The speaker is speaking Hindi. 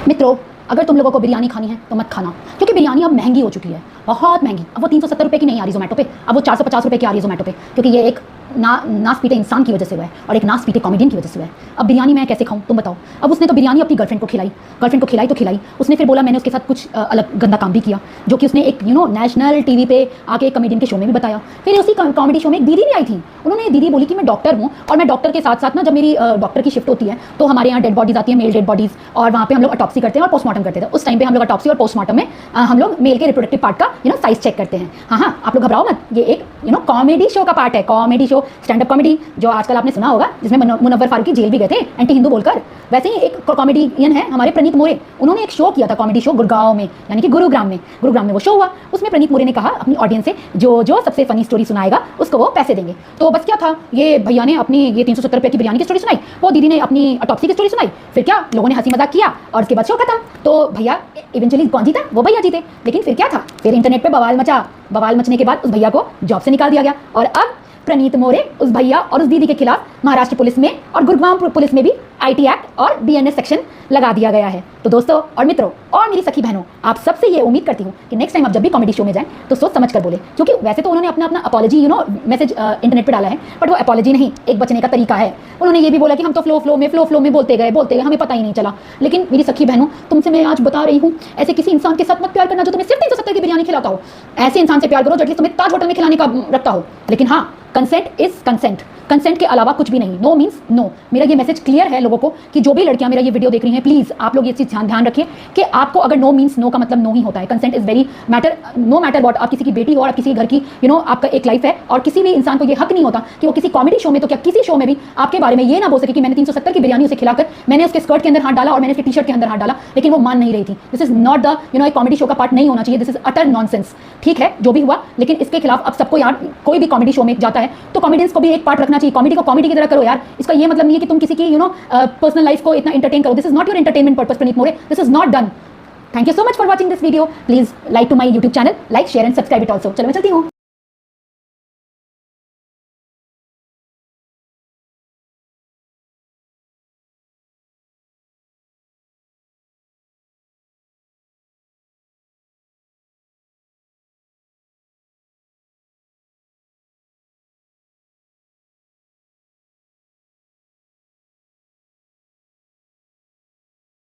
मित्रों, अगर तुम लोगों को बिरयानी खानी है तो मत खाना, क्योंकि बिरयानी अब महंगी हो चुकी है, बहुत महंगी। अब वो 370 रुपये की नहीं आ रही जोमेटो पे, अब वो 450 रुपये की आ रही है जोमेटो पे, क्योंकि ये एक नास पीटे इंसान की वजह से हुआ है और एक नास पीटे कॉमेडियन की वजह से हुआ है। अब बिरयानी मैं कैसे खाऊं तुम बताओ। अब उसने तो बिरयानी अपनी गर्लफ्रेंड को खिलाई तो खिलाई। उसने फिर बोला मैंने उसके साथ कुछ अलग गंदा काम भी किया, जो कि उसने एक नेशनल टीवी पे आके कॉमेडियन के शो में भी बताया। फिर उसी कॉमेडी शो में एक दीदी भी आई थी, उन्होंने दीदी बोली कि मैं डॉक्टर हूँ और मैं डॉक्टर के साथ साथ ना, जब मेरी डॉक्टर की शिफ्ट होती है तो हमारे यहाँ डेड बॉडीज आती है, मेल डेड बॉडीज, और वहाँ पे हम लोग अटॉप्सी करते हैं और पोस्टमार्टम करते थे। उस टाइम पे हम लोग अटॉप्सी और पोस्टमार्टम में हम लोग मेल के रिप्रोडक्टिव पार्ट का साइज चेक करते हैं। हाँ, आप लोग घबराओ मत, ये एक कॉमेडी शो का पार्ट है, comedy show, stand up comedy, जो आजकल आपने सुना होगा, जिसमें मुनव्वर फारूकी जेल भी गए थे एंटी हिंदू बोलकर। वैसे ही एक कॉमेडियन है हमारे प्रणीत मोरे, उन्होंने एक शो किया था, कॉमेडी शो, गुड़गांव में, यानी कि गुरुग्राम में वो शो हुआ। उसमें प्रणीत मोरे ने कहा अपनी ऑडियंस से जो सबसे फनी स्टोरी सुनाएगा उसको वो पैसे देंगे। तो बस क्या था, ये भैया ने अपनी ये 370 रुपये की बिरयानी की स्टोरी सुनाई, वो दीदी ने अपनी अटॉप्सी की स्टोरी सुनाई। फिर क्या, लोगों ने हंसी मजाक किया और उसके बाद शो खत्म। तो भैया इवेंचुअली कौन जीता? वो भैया जीते। लेकिन फिर क्या था, फिर इंटरनेट पे बवाल मचने के बाद उस भैया को जॉब से निकाल दिया गया और अब प्रणीत मोरे उस भैया और उस दीदी के खिलाफ महाराष्ट्र पुलिस में और गुरुग्राम पुलिस में भी आईटी एक्ट और बीएनएस सेक्शन लगा दिया गया है। तो दोस्तों और मित्रों और मेरी सखी बहनों, आप सबसे ये उम्मीद करती हूँ कि नेक्स्ट टाइम आप जब भी कॉमेडी शो में जाएं तो सोच समझ कर बोले, क्योंकि वैसे तो उन्होंने अपना अपॉलॉजी मैसेज इंटरनेट पे डाला है, बट वो अपॉलॉजी नहीं, एक बचने का तरीका है। उन्होंने ये भी बोला कि हम तो फ्लो में बोलते गए, हमें पता ही नहीं चला। लेकिन मेरी सखी बहनों, तुमसे मैं आज बता रही हूँ, ऐसे किसी इंसान के साथ मत प्यार करना जो तुम्हें सिर्फ 370 की बिरयानी खिलाता हो। ऐसे इंसान से प्यार करो जो एटलीस्ट तुम्हें ताज होटल में खिलाने का रखता हो। लेकिन हाँ, कंसेंट इज कंसेंट, कंसेंट के अलावा कुछ भी नहीं। No means no. मेरा ये मैसेज क्लियर है लोगों को कि जो भी लड़कियां मेरा ये वीडियो देख रही हैं, प्लीज आप लोग ये चीज ध्यान रखिए कि आपको अगर नो मीन्स नो का मतलब नो ही होता है। Consent is very matter, no matter what. आप किसी की बेटी हो और आप किसी घर की आपका एक लाइफ है, और किसी भी इंसान को ये हक नहीं होता कि वो किसी कॉमेडी शो में तो क्या किसी शो में भी आपके बारे में ये ना बोल सके कि मैंने 370 की बिरयानी उसे खिलाकर मैंने उसके स्कर्ट के अंदर हाथ डाला और मैंने उसके टी शर्ट के अंदर हाथ डाला, लेकिन वो मान नहीं रही थी। दिस इज नॉट द एक कॉमेडी शो का पार्ट नहीं होना चाहिए। This is utter nonsense. ठीक है, जो भी हुआ, लेकिन इसके खिलाफ अब सबको यार, कोई भी कॉमेडी शो में जाता है तो कॉमेडियंस को भी एक पार्ट रखना चाहिए। कॉमेडी को कॉमेडी की तरह करो यार। इसका ये मतलब नहीं है कि तुम किसी की पर्सनल लाइफ को इतना एंटरटेन करो। This is not your entertainment purpose Praneet More, this is not done. Thank you so much for watching this video. Please like to my YouTube channel, like share and subscribe it also. चलो मैं चलती हूँ।